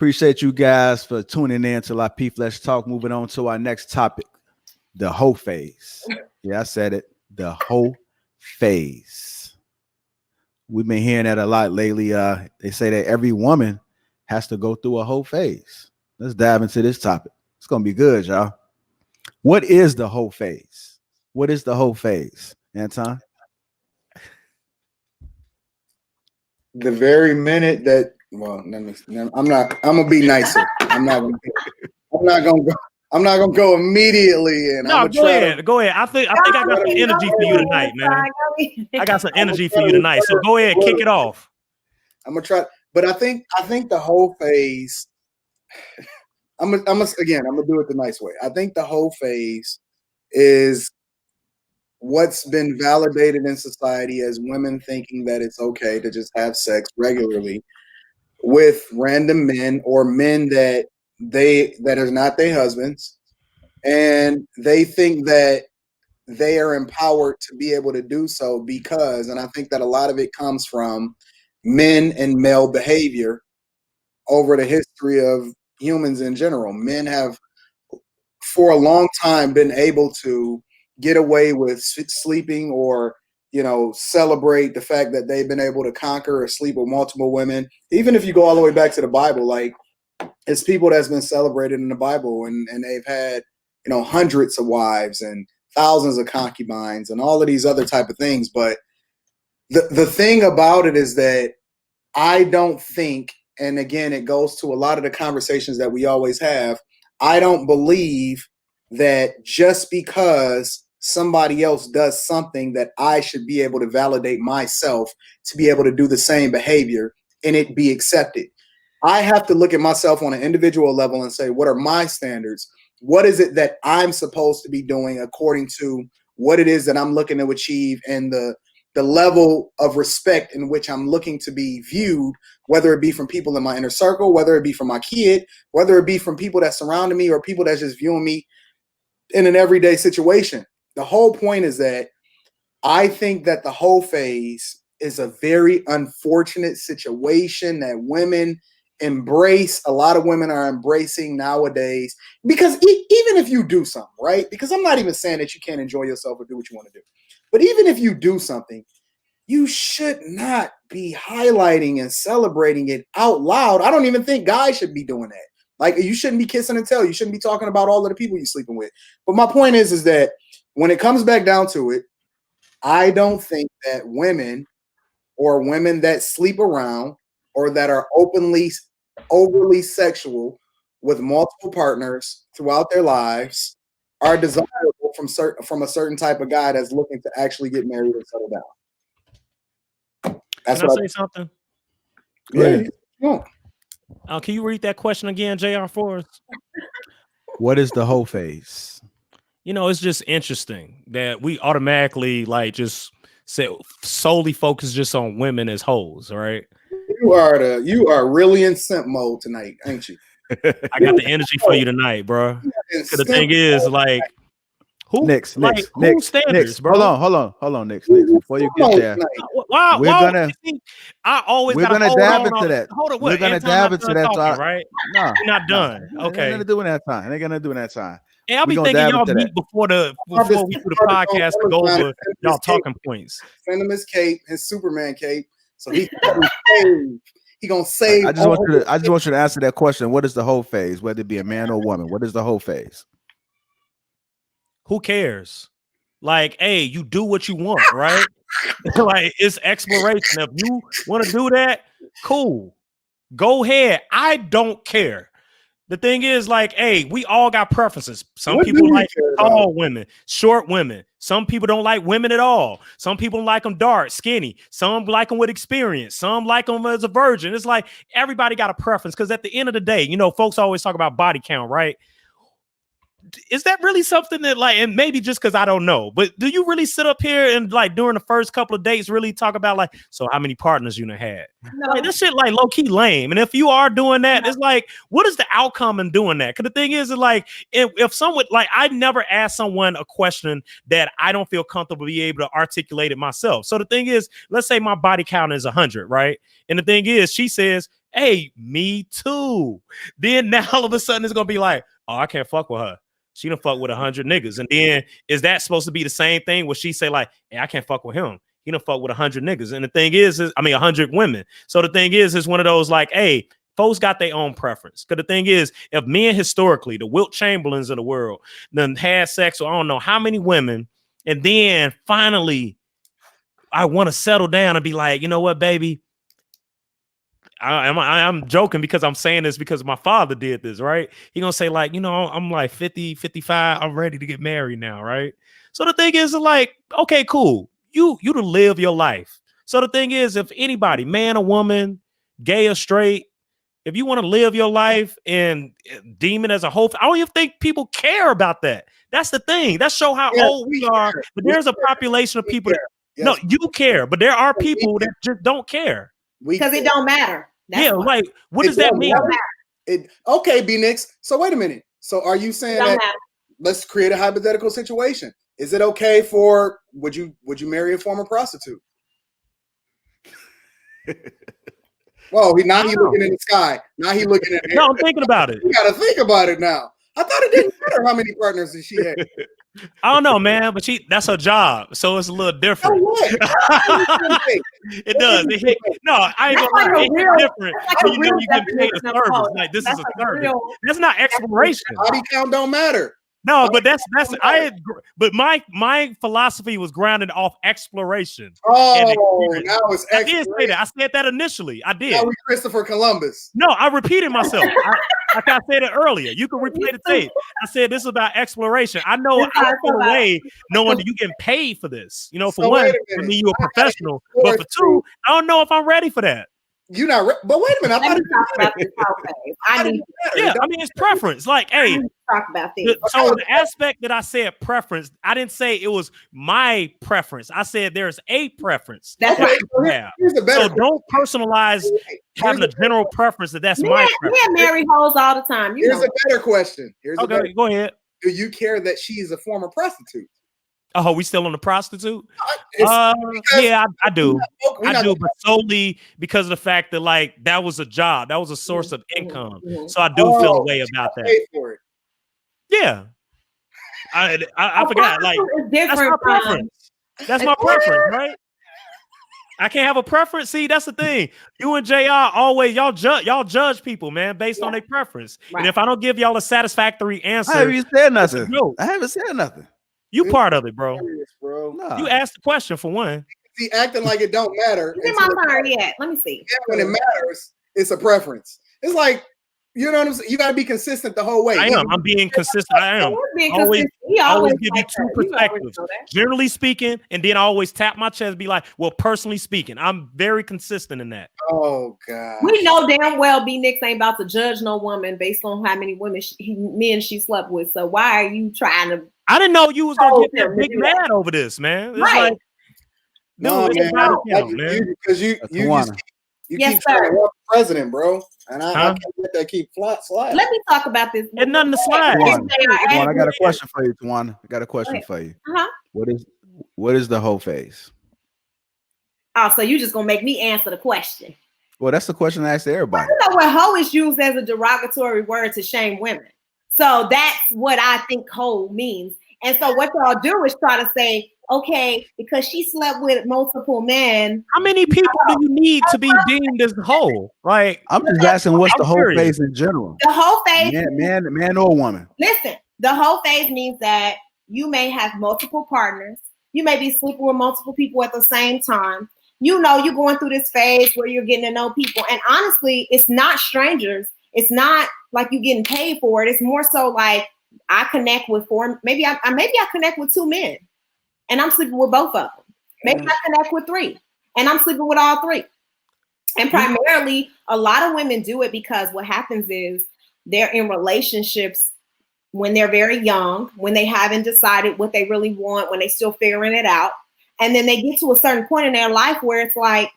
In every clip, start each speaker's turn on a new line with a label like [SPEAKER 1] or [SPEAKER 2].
[SPEAKER 1] Appreciate you guys for tuning in to Lapeef. Let's talk. Moving on to our next topic, the hoe phase. Yeah, I said it. The hoe phase. We've been hearing that a lot lately. They say that every woman has to go through a hoe phase. Let's dive into this topic. It's gonna be good, y'all. What is the hoe phase? What is the hoe phase, Anton?
[SPEAKER 2] The very minute that, well, I'm gonna be nicer. I'm not gonna go immediately. And
[SPEAKER 3] no, go ahead. I think I got some energy for you tonight, man. I got some energy for you tonight. So go ahead, kick it off.
[SPEAKER 2] I'm gonna try, but I think the whole phase. I'm gonna do it the nice way. I think the whole phase is what's been validated in society as women thinking that it's okay to just have sex regularly with random men or men that are not their husbands, and they think that they are empowered to be able to do so because, and I think that a lot of it comes from men and male behavior over the history of humans in general. Men have for a long time been able to get away with sleeping or, celebrate the fact that they've been able to conquer or sleep with multiple women. Even if you go all the way back to the Bible, like it's people that's been celebrated in the Bible and they've had, hundreds of wives and thousands of concubines and all of these other type of things. But the thing about it is that I don't think, and again, it goes to a lot of the conversations that we always have, I don't believe that just because somebody else does something that I should be able to validate myself to be able to do the same behavior and it be accepted. I have to look at myself on an individual level and say, what are my standards? What is it that I'm supposed to be doing according to what it is that I'm looking to achieve and the level of respect in which I'm looking to be viewed, whether it be from people in my inner circle, whether it be from my kid, whether it be from people that surrounded me or people that's just viewing me in an everyday situation. The whole point is that I think that the whole phase is a very unfortunate situation that women embrace. A lot of women are embracing nowadays because even if you do something, right? Because I'm not even saying that you can't enjoy yourself or do what you want to do. But even if you do something, you should not be highlighting and celebrating it out loud. I don't even think guys should be doing that. Like, you shouldn't be kissing and tell. You shouldn't be talking about all of the people you're sleeping with. But my point is that when it comes back down to it, I don't think that women or women that sleep around or that are overly sexual with multiple partners throughout their lives are desirable from a certain type of guy that's looking to actually get married and settle down. That's
[SPEAKER 3] Can I say something?
[SPEAKER 2] Yeah.
[SPEAKER 3] Can you read that question again, JR, for us?
[SPEAKER 1] What is the hoe phase?
[SPEAKER 3] It's just interesting that we automatically just say solely focus just on women as hoes, right?
[SPEAKER 2] You are really in simp mode tonight, ain't you?
[SPEAKER 3] I got the energy for you tonight, bro. The thing is, who standards, bro?
[SPEAKER 1] Hold on, Nick. Before you get there, we're gonna dab into that. We're gonna dab into that,
[SPEAKER 3] right?
[SPEAKER 1] No,
[SPEAKER 3] you're not done. Okay,
[SPEAKER 1] they're gonna do in that time. They're gonna do in that time.
[SPEAKER 3] And I'll be thinking y'all meet before we do the podcast to go over y'all talking points.
[SPEAKER 2] Send him his cape, his Superman cape, so he gonna save.
[SPEAKER 1] I just want you to answer that question. What is the hoe phase? Whether it be a man or woman, what is the hoe phase?
[SPEAKER 3] Who cares? Hey, you do what you want, right? It's exploration. If you want to do that, cool. Go ahead. I don't care. The thing is, hey, we all got preferences. Some people like tall women, short women. Some people don't like women at all. Some people like them dark, skinny. Some like them with experience. Some like them as a virgin. It's everybody got a preference because at the end of the day, folks always talk about body count, right? Is that really something that and maybe just because I don't know, but do you really sit up here and during the first couple of dates really talk about so how many partners you done had? No. This shit low key lame. And if you are doing that, it's what is the outcome in doing that? Because the thing is if someone I never ask someone a question that I don't feel comfortable be able to articulate it myself. So the thing is, let's say my body count is 100, right? And the thing is, she says, Hey, me too. Then now all of a sudden it's gonna be like, oh, I can't fuck with her. She done fuck with 100 niggas. And then is that supposed to be the same thing where she say like, hey, I can't fuck with him. He done fuck with 100 niggas. And the thing is 100 women. So the thing is one of those like, hey, folks got their own preference. Because the thing is, if men historically, the Wilt Chamberlains of the world, then had sex with I don't know how many women, and then finally I want to settle down and be like, you know what, baby? I'm joking because I'm saying this because my father did this, right? He gonna say like, you know, I'm like 50, 55. I'm ready to get married now, right? So the thing is like, okay, cool. You to live your life. So the thing is, if anybody, man or woman, gay or straight, if you want to live your life and deem it as a whole, I don't even think people care about that. That's the thing. That show how old we are. But there's a population of people that no, you care, but there are people that just don't care.
[SPEAKER 4] Because it don't matter.
[SPEAKER 3] That's like what does that mean?
[SPEAKER 2] Okay, B-Nix. So wait a minute. So are you saying that let's create a hypothetical situation? Is it okay for would you marry a former prostitute? Well, now he's looking in the sky. Now he's looking at
[SPEAKER 3] No, I'm thinking about it.
[SPEAKER 2] You gotta think about it now. I thought it didn't matter how many partners she had.
[SPEAKER 3] I don't know, man, but that's her job, so it's a little different. It does. No, I ain't gonna lie. It's different. You know, you can pay a service. Like this is a service. That's not exploration.
[SPEAKER 2] Body count don't matter.
[SPEAKER 3] No, but but my philosophy was grounded off exploration.
[SPEAKER 2] Oh, now it's
[SPEAKER 3] I did say that. I said that initially. I did.
[SPEAKER 2] Now we Christopher Columbus.
[SPEAKER 3] No, I repeated myself. Like I said it earlier. You can replay the tape. I said this is about exploration. I know I feel away knowing that you getting paid for this. You know, for one, for me, you're a professional. But for two, I don't know if I'm ready for that.
[SPEAKER 2] You're not, but wait a minute. I
[SPEAKER 3] mean, it's preference. Like, hey,
[SPEAKER 4] talk about this.
[SPEAKER 3] So the aspect that I said preference, I didn't say it was my preference. I said there's a preference.
[SPEAKER 4] That's right.
[SPEAKER 3] So don't personalize having a general preference that's my preference.
[SPEAKER 4] We marry hoes all the time.
[SPEAKER 2] Here's a better question.
[SPEAKER 3] Go ahead.
[SPEAKER 2] Do you care that she's a former prostitute?
[SPEAKER 3] Oh, we still on the prostitute? Yeah, I do. I do, but solely because of the fact that like that was a job, that was a source of income. So I do feel a way about that.
[SPEAKER 2] Pay for it.
[SPEAKER 3] Yeah, I forgot. Like that's my preference. That's my preference, right? I can't have a preference. See, that's the thing. You and JR always y'all judge people, man, based on their preference. Right. And if I don't give y'all a satisfactory answer,
[SPEAKER 1] I haven't said nothing. No, I haven't said nothing.
[SPEAKER 3] You part of it, bro.
[SPEAKER 2] Nah.
[SPEAKER 3] You asked the question for one.
[SPEAKER 2] See, acting like it don't matter.
[SPEAKER 4] My turn yet. Let me see.
[SPEAKER 2] When it matters, it's a preference. It's like, you know what I'm saying? You got to be consistent the whole way.
[SPEAKER 3] I am. I'm being consistent. I am. Always give you two perspectives. Generally speaking, and then I always tap my chest and be like, well, personally speaking, I'm very consistent in that.
[SPEAKER 2] Oh, God.
[SPEAKER 4] We know damn well B-Nix ain't about to judge no woman based on how many women men she slept with. So why are you trying to?
[SPEAKER 3] I didn't know you was going to get that big mad over this, man. It's
[SPEAKER 4] right.
[SPEAKER 3] Like, no,
[SPEAKER 2] man. Because you keep trying to walk the president, bro. And I can't let that keep slide.
[SPEAKER 4] Let me talk about this.
[SPEAKER 3] There's nothing to slide.
[SPEAKER 1] Tawana, I got a question for you, Tawana. I got a question for you. What is the whole phase?
[SPEAKER 4] Oh, so you just gonna make me answer the question?
[SPEAKER 1] Well, that's the question I asked everybody.
[SPEAKER 4] You know what hoe is used as a derogatory word to shame women. So that's what I think hoe means. And so what y'all do is try to say, okay, because she slept with multiple men.
[SPEAKER 3] How many people do you need to be deemed as hoe? Like,
[SPEAKER 1] I'm just asking, what's the whole phase in general?
[SPEAKER 4] The whole phase,
[SPEAKER 1] man or woman.
[SPEAKER 4] Listen, the whole phase means that you may have multiple partners. You may be sleeping with multiple people at the same time. You know, you're going through this phase where you're getting to know people. And honestly, it's not strangers. It's not like you're getting paid for it. It's more so like I connect with maybe I connect with 2 men and I'm sleeping with both of them. Maybe I connect with 3 and I'm sleeping with all 3. And primarily, a lot of women do it because what happens is they're in relationships when they're very young, when they haven't decided what they really want, when they're still figuring it out. And then they get to a certain point in their life where it's like,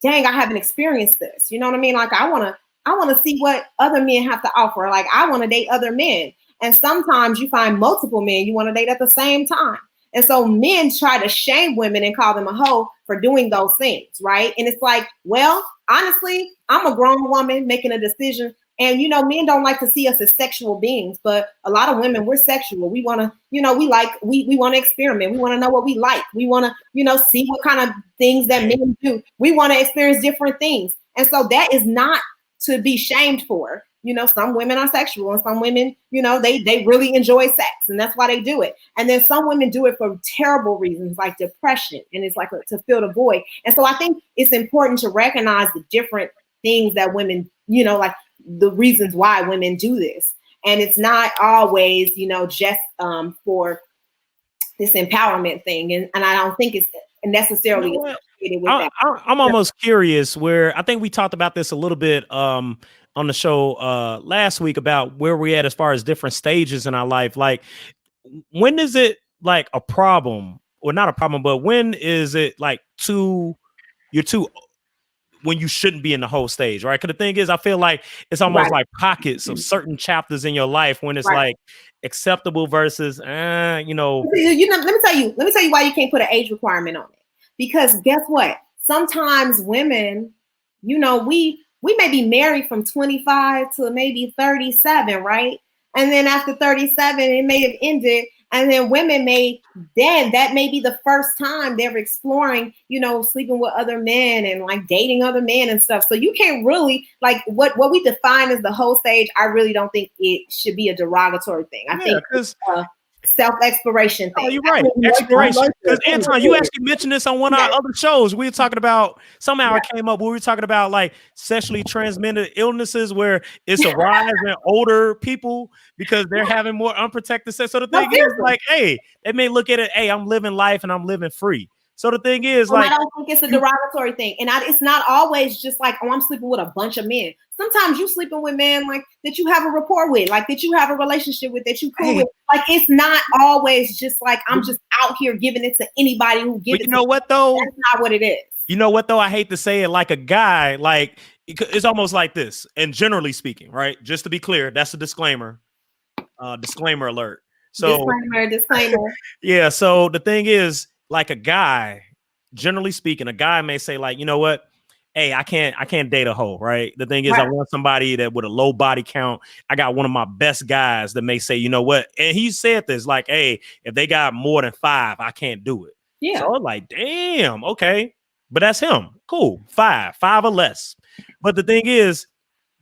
[SPEAKER 4] dang, I haven't experienced this. You know what I mean? Like I want to see what other men have to offer. Like I want to date other men. And sometimes you find multiple men you want to date at the same time. And so men try to shame women and call them a hoe for doing those things, right? And it's like, well, honestly, I'm a grown woman making a decision. And, you know, men don't like to see us as sexual beings, but a lot of women, we're sexual. We want to, you know, we want to experiment. We want to know what we like. We want to, you know, see what kind of things that men do. We want to experience different things. And so that is not to be shamed for. You know, some women are sexual and some women, you know, they really enjoy sex and that's why they do it. And then some women do it for terrible reasons like depression, and it's like to fill the void. And so I think it's important to recognize the different things that women, you know, like the reasons why women do this. And it's not always, you know, just for this empowerment thing. And I don't think it's necessarily associated with that.
[SPEAKER 3] I'm almost curious where I think we talked about this a little bit on the show last week about where we're at as far as different stages in our life. Like, when is it like a problem, or not a problem, but when is it like when you shouldn't be in the whole stage, right? Because the thing is, I feel like it's almost like pockets of certain chapters in your life when it's like acceptable versus, you know.
[SPEAKER 4] You know, let me tell you why you can't put an age requirement on it. Because guess what? Sometimes women, you know, we may be married from 25 to maybe 37, right? And then after 37, it may have ended. And then that may be the first time they're exploring, you know, sleeping with other men and like dating other men and stuff. So you can't really, like, what we define as the whole stage, I really don't think it should be a derogatory thing. I think it's self-exploration thing.
[SPEAKER 3] Oh, you're right. Exploration. Because Anton, you actually mentioned this on one of our other shows. We were talking about, somehow it came up, we were talking about like sexually transmitted illnesses where it's a rise in older people because they're having more unprotected sex. So the thing is like, hey, they may look at it, hey, I'm living life and I'm living free. So the thing is, like,
[SPEAKER 4] I don't think it's a derogatory thing, and it's not always just like, oh, I'm sleeping with a bunch of men. Sometimes you sleeping with men like that you have a rapport with, like that you have a relationship with, that you cool with. Like, it's not always just like I'm just out here giving it to anybody who gives it.
[SPEAKER 3] You know what though?
[SPEAKER 4] That's not what it is.
[SPEAKER 3] You know what though? I hate to say it, like a guy, like it's almost like this. And generally speaking, right? Just to be clear, that's a disclaimer. Disclaimer alert. So
[SPEAKER 4] disclaimer.
[SPEAKER 3] Yeah. So the thing is, like a guy, generally speaking, a guy may say, like, you know what? Hey, I can't date a hoe, right? The thing is, I want somebody that with a low body count. I got one of my best guys that may say, you know what? And he said this, like, hey, if they got more than 5, I can't do it.
[SPEAKER 4] Yeah.
[SPEAKER 3] So I'm like, damn, okay. But that's him. Cool. 5 or less. But the thing is,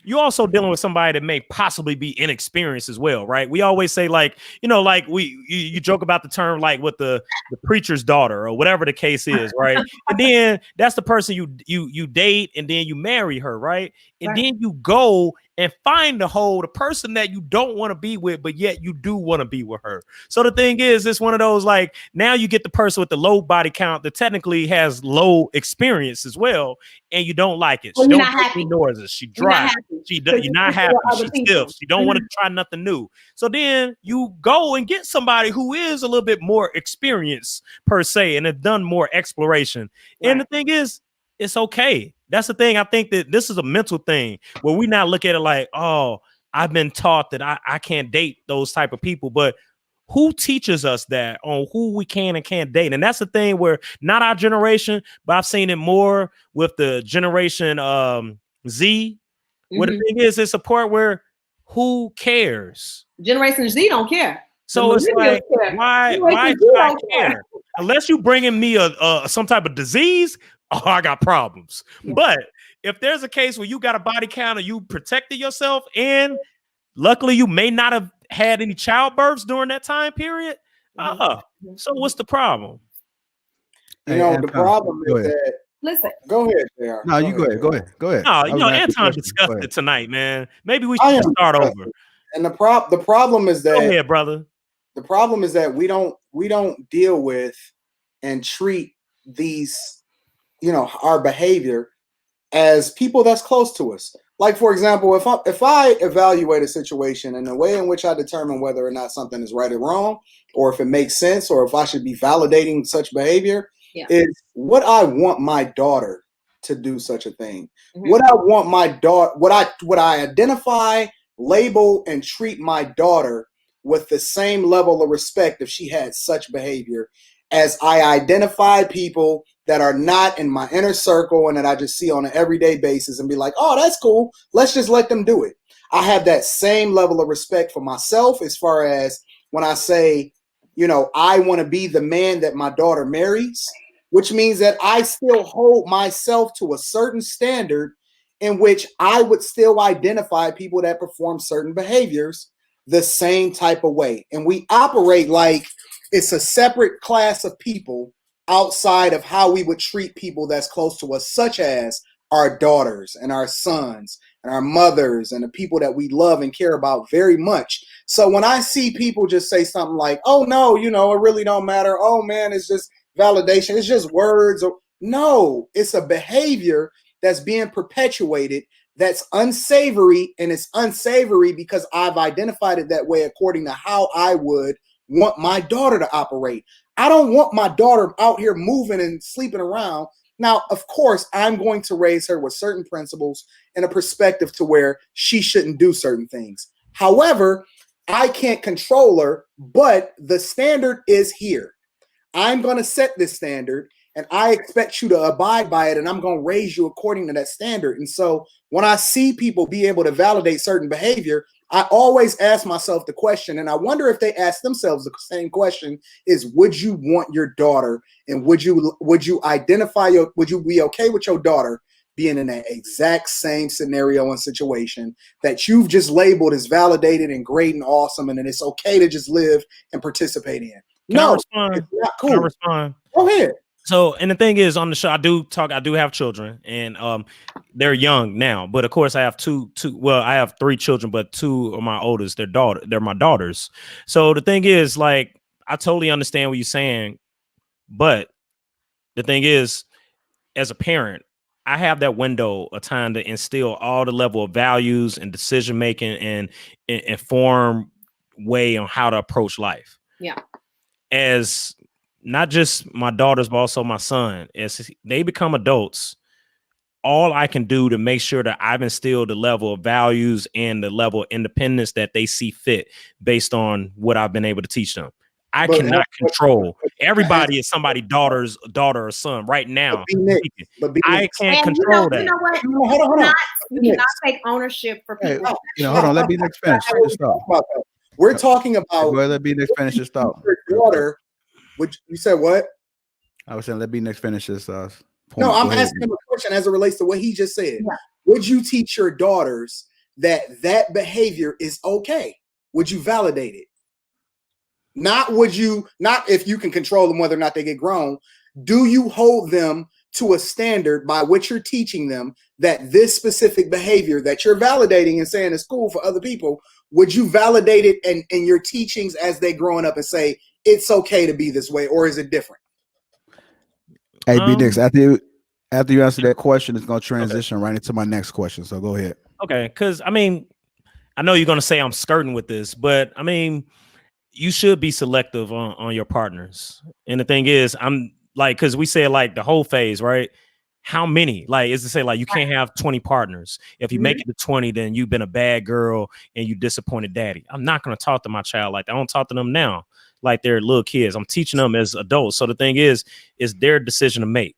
[SPEAKER 3] you're also dealing with somebody that may possibly be inexperienced as well, right? We always say, like, you know, like you joke about the term like with the preacher's daughter or whatever the case is, right? And then that's the person you date and then you marry her, right? And then you go and find the person that you don't want to be with, but yet you do want to be with her. So the thing is, it's one of those, like, now you get the person with the low body count that technically has low experience as well, and you don't like it.
[SPEAKER 4] Well,
[SPEAKER 3] she
[SPEAKER 4] don't
[SPEAKER 3] make any noises. She dry. You're not happy. She's stiff. She don't want to try nothing new. So then you go and get somebody who is a little bit more experienced per se and have done more exploration. And the thing is, it's okay. That's the thing. I think that this is a mental thing where we not look at it like, oh, I've been taught that I can't date those type of people. But who teaches us that on who we can and can't date? And that's the thing where not our generation, but I've seen it more with the generation Z. What the thing is, it's a part where who cares?
[SPEAKER 4] Generation Z don't care.
[SPEAKER 3] So it's like, why should I care? Unless you bringing me a some type of disease, oh, I got problems. But if there's a case where you got a body count or you protected yourself, and luckily you may not have had any childbirths during that time period, so what's the problem?
[SPEAKER 2] You know, the problem is that.
[SPEAKER 4] Listen.
[SPEAKER 2] Go ahead, JR.
[SPEAKER 1] No, you go ahead.
[SPEAKER 3] No, you know, Anton discussed it tonight, man. Maybe we should start over.
[SPEAKER 2] And the problem is that.
[SPEAKER 3] Go ahead, brother.
[SPEAKER 2] The problem is that we don't deal with and treat these, you know, our behavior as people that's close to us. Like, for example, if I evaluate a situation and the way in which I determine whether or not something is right or wrong, or if it makes sense, or if I should be validating such behavior, is what I want my daughter to do such a thing. What I want my daughter, what I identify, label, and treat my daughter with the same level of respect if she had such behavior as I identify people that are not in my inner circle and that I just see on an everyday basis and be like, oh, that's cool. Let's just let them do it. I have that same level of respect for myself as far as when I say, you know, I want to be the man that my daughter marries, which means that I still hold myself to a certain standard in which I would still identify people that perform certain behaviors the same type of way. And we operate like it's a separate class of people outside of how we would treat people that's close to us, such as our daughters and our sons and our mothers and the people that we love and care about very much. So when I see people just say something like, oh, no, you know, it really don't matter. Oh, man, it's just validation. It's just words. No, it's a behavior that's being perpetuated that's unsavory, and it's unsavory because I've identified it that way according to how I would want my daughter to operate. I don't want my daughter out here moving and sleeping around. Now, of course, I'm going to raise her with certain principles and a perspective to where she shouldn't do certain things. However, I can't control her, but the standard is here. I'm going to set this standard, and I expect you to abide by it, and I'm going to raise you according to that standard. And so when I see people be able to validate certain behavior, I always ask myself the question, and I wonder if they ask themselves the same question, is would you want your daughter, and would you identify would you be okay with your daughter being in that exact same scenario and situation that you've just labeled as validated and great and awesome, and that it's okay to just live and participate in? No, it's not cool.
[SPEAKER 3] Can I respond?
[SPEAKER 2] Go ahead.
[SPEAKER 3] So, and the thing is, on the show, I do have children, and they're young now, but of course I have I have 3 children, but 2 of my oldest, they're my daughters. So the thing is, like, I totally understand what you're saying, but the thing is, as a parent, I have that window of time to instill all the level of values and decision making and inform way on how to approach life.
[SPEAKER 4] Yeah.
[SPEAKER 3] As not just my daughters, but also my son, as they become adults, all I can do to make sure that I've instilled the level of values and the level of independence that they see fit based on what I've been able to teach them. I cannot control. Everybody is somebody's daughter or son right now. I can't control that.
[SPEAKER 4] You know what? You cannot take ownership for people.
[SPEAKER 1] Hey, hold on. Let me next finish.
[SPEAKER 2] We're talking about.
[SPEAKER 1] Let me next finish this thought.
[SPEAKER 2] Daughter. Which you said what?
[SPEAKER 1] I was saying let me next finish this.
[SPEAKER 2] No, I'm asking him a question as it relates to what he just said.
[SPEAKER 4] Yeah.
[SPEAKER 2] Would you teach your daughters that behavior is okay? Would you validate it? Not if you can control them whether or not they get grown. Do you hold them to a standard by which you're teaching them that this specific behavior that you're validating and saying is cool for other people, would you validate it in your teachings as they growing up and say it's okay to be this way, or is it different?
[SPEAKER 1] Hey, B-Dix, after you answer that question, it's going to transition right into my next question. So go ahead.
[SPEAKER 3] Okay, because I mean, I know you're going to say I'm skirting with this, but I mean, you should be selective on your partners. And the thing is, I'm like, because we said like the whole phase, right? How many? Like, is to say like you can't have 20 partners. If you make it to 20, then you've been a bad girl and you disappointed daddy. I'm not going to talk to my child like that. I don't talk to them now like they're little kids. I'm teaching them as adults. So the thing is their decision to make.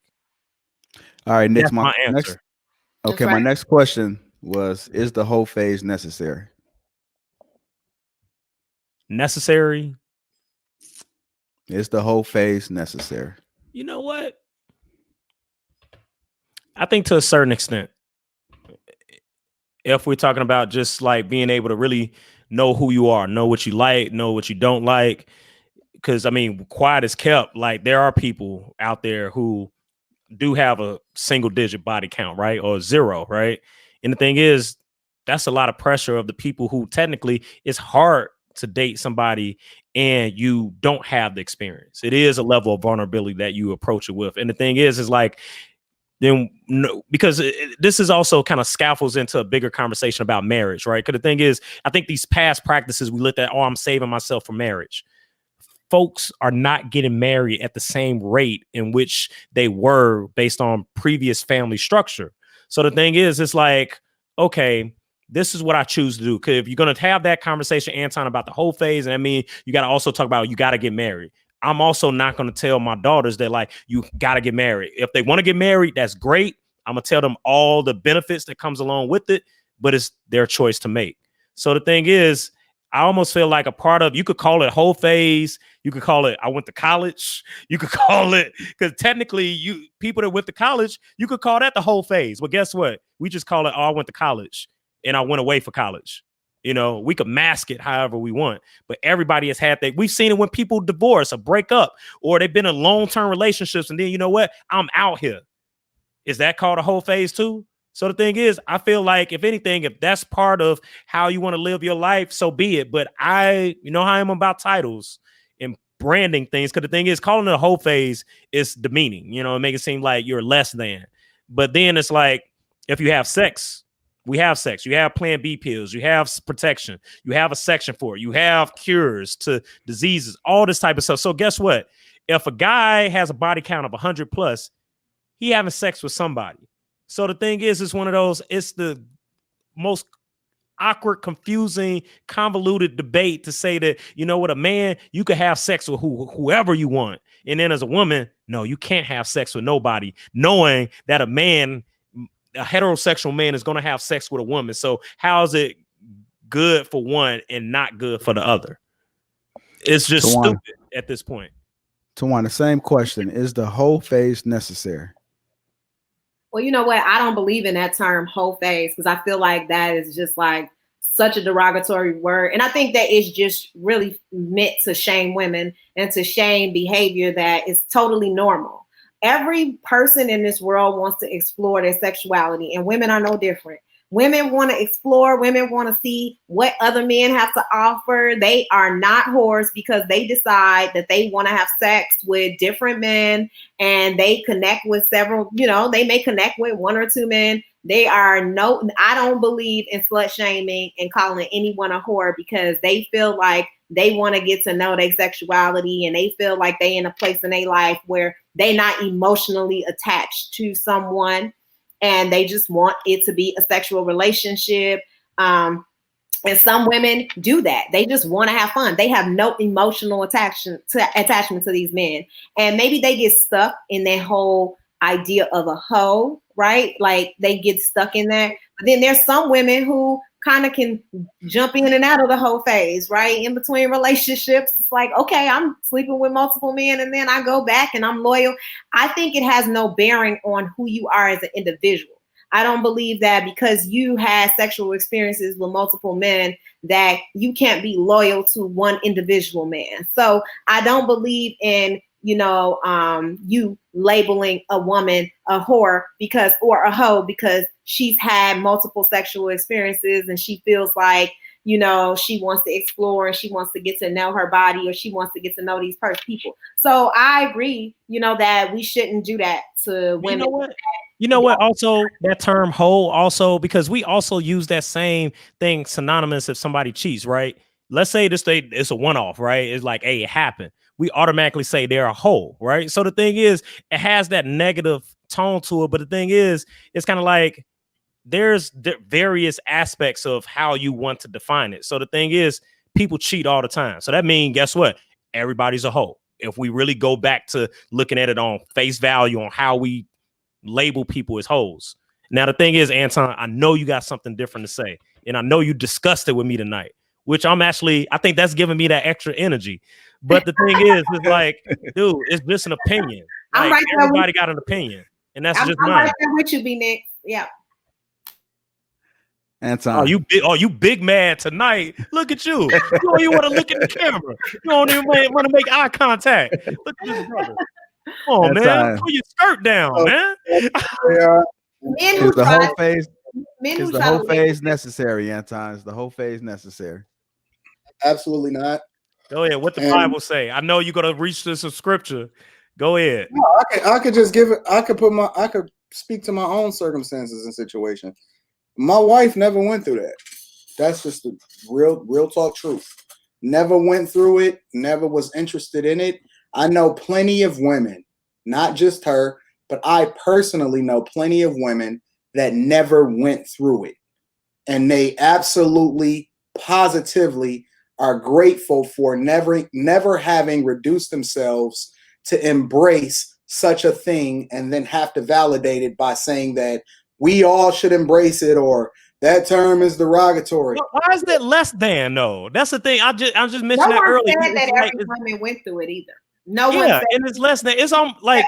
[SPEAKER 1] All right, Nick,
[SPEAKER 3] my answer.
[SPEAKER 1] Okay, my next question was, is the whole phase necessary?
[SPEAKER 3] Necessary?
[SPEAKER 1] Is the whole phase necessary?
[SPEAKER 3] You know what? I think to a certain extent, if we're talking about just like being able to really know who you are, know what you like, know what you don't like. Because I mean, quiet is kept. Like there are people out there who do have a single digit body count, right? Or 0, right? And the thing is, that's a lot of pressure of the people who technically it's hard to date somebody and you don't have the experience. It is a level of vulnerability that you approach it with. And the thing is like, then no, because this is also kind of scaffolds into a bigger conversation about marriage, right? Because the thing is, I think these past practices we looked at, I'm saving myself for marriage. Folks are not getting married at the same rate in which they were based on previous family structure. So the thing is, it's like, okay, this is what I choose to do. Because if you're going to have that conversation, Anton, about the whole phase, and I mean, you got to also talk about you got to get married. I'm also not going to tell my daughters that like, you got to get married. If they want to get married, that's great. I'm going to tell them all the benefits that comes along with it, but it's their choice to make. So the thing is, I almost feel like a part of, you could call it whole phase. You could call it, I went to college. You could call it, because technically people that went to college, you could call that the whole phase. But guess what? We just call it, oh, I went to college and I went away for college. You know, we could mask it however we want, but everybody has had that. We've seen it when people divorce or break up, or they've been in long-term relationships. And then, you know what? I'm out here. Is that called a whole phase too? So the thing is, I feel like if anything, if that's part of how you want to live your life, so be it. But you know how I'm about titles and branding things. Because the thing is, calling it a whole phase is demeaning, you know, it makes it seem like you're less than. But then it's like, if you have sex, we have sex. You have Plan B pills. You have protection. You have a section for it. You have cures to diseases, all this type of stuff. So guess what? If a guy has a body count of 100 plus, he having sex with somebody. So the thing is, it's one of those, it's the most awkward, confusing, convoluted debate to say that, you know what, a man, you could have sex with whoever you want. And then as a woman, no, you can't have sex with nobody, knowing that a heterosexual man is going to have sex with a woman. So how is it good for one and not good for the other? It's just stupid at this point.
[SPEAKER 1] Tawan, the same question. Is the whole phase necessary?
[SPEAKER 4] Well, you know what? I don't believe in that term whole phase, because I feel like that is just like such a derogatory word. And I think that it's just really meant to shame women and to shame behavior that is totally normal. Every person in this world wants to explore their sexuality, and women are no different. Women want to explore. Women want to see what other men have to offer. They are not whores because they decide that they want to have sex with different men, and they connect with several, you know, they may connect with one or two men. I don't believe in slut shaming and calling anyone a whore because they feel like they want to get to know their sexuality, and they feel like they in a place in their life where they're not emotionally attached to someone, and they just want it to be a sexual relationship. And some women do that. They just want to have fun. They have no emotional attachment to these men. And maybe they get stuck in that whole idea of a hoe, right? Like they get stuck in that. But then there's some women who kind of can jump in and out of the whole phase, right? In between relationships. It's like, okay, I'm sleeping with multiple men and then I go back and I'm loyal. I think it has no bearing on who you are as an individual. I don't believe that because you had sexual experiences with multiple men that you can't be loyal to one individual man. So I don't believe in, you labeling a woman a whore or a hoe because she's had multiple sexual experiences and she feels like, she wants to explore and she wants to get to know her body, or she wants to get to know these people. So I agree, that we shouldn't do that to women.
[SPEAKER 3] You know what? Also, that term "hoe" also, because we also use that same thing synonymous if somebody cheats, right? Let's say it's a one-off, right? It's like, hey, it happened. We automatically say they're a hoe, right? So the thing is, it has that negative tone to it. But the thing is, it's kind of like there's various aspects of how you want to define it. So the thing is, people cheat all the time. So that means, guess what? Everybody's a hoe. If we really go back to looking at it on face value on how we label people as hoes. Now, the thing is, Anton, I know you got something different to say, and I know you discussed it with me tonight, which I think that's giving me that extra energy. But the thing is, it's like, dude, it's just an opinion. Like, everybody got an opinion, and that's just mine.
[SPEAKER 4] I'm right there with you, B-Nick. Yeah.
[SPEAKER 1] Anton.
[SPEAKER 3] You big mad tonight. Look at you. You don't even want to look at the camera. You don't even want to make eye contact. Look at this brother. Come on, man. Pull your skirt down, man.
[SPEAKER 1] Is the whole phase necessary, Anton? Is the whole phase necessary?
[SPEAKER 2] Absolutely not.
[SPEAKER 3] Go ahead. What the Bible say? I know you're gonna reach this in scripture. Go ahead.
[SPEAKER 2] No, I could just give it. I could speak to my own circumstances and situation. My wife never went through that. That's just the real talk truth. Never went through it. Never was interested in it. I know plenty of women, not just her, but I personally know plenty of women that never went through it. And they absolutely, positively are grateful for never having reduced themselves to embrace such a thing and then have to validate it by saying that we all should embrace it or that term is derogatory.
[SPEAKER 3] Why is that less than though? That's the thing. I just mentioned
[SPEAKER 4] No
[SPEAKER 3] that
[SPEAKER 4] one
[SPEAKER 3] earlier.
[SPEAKER 4] said that
[SPEAKER 3] Like,
[SPEAKER 4] every woman went through it either. No one
[SPEAKER 3] yeah,
[SPEAKER 4] said
[SPEAKER 3] and it's less than. It's on like